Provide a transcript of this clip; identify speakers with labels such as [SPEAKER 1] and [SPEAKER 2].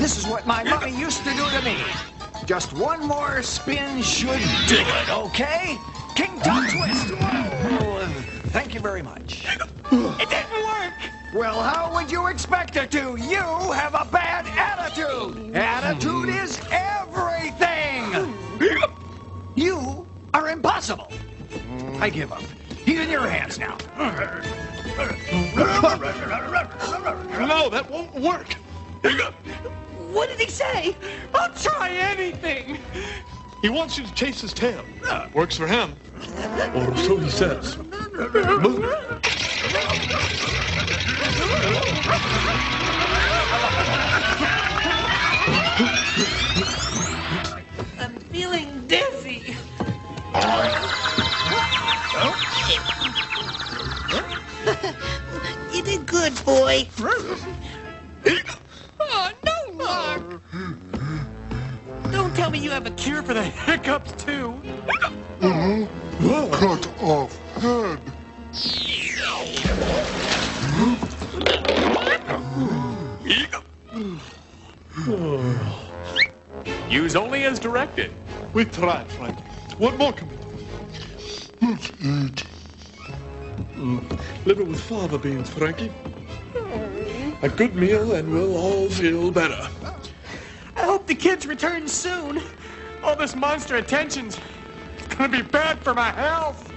[SPEAKER 1] This is what my mummy used to do to me. Just one more spin should do it, okay? King Tut Twist. Whoa. Thank you very much.
[SPEAKER 2] It didn't work.
[SPEAKER 1] Well, how would you expect it to? You have a bad attitude. Attitude is everything. You are impossible. I give up. He's in your hands now.
[SPEAKER 3] No, that won't work.
[SPEAKER 2] What did he say? I'll try anything.
[SPEAKER 3] He wants you to chase his tail. Works for him. Or so he says. Move.
[SPEAKER 2] I'm feeling dizzy. You did good, boy. Oh, no luck. Don't tell me you have a cure for the hiccups, too.
[SPEAKER 4] Cut off head.
[SPEAKER 5] Use only as directed.
[SPEAKER 3] We tried, Frankie. What more can we do?
[SPEAKER 4] Let's eat.
[SPEAKER 3] Liver with fava beans, Frankie. A good meal and we'll all feel better.
[SPEAKER 2] I hope the kids return soon.
[SPEAKER 5] All this monster attention's gonna be bad for my health.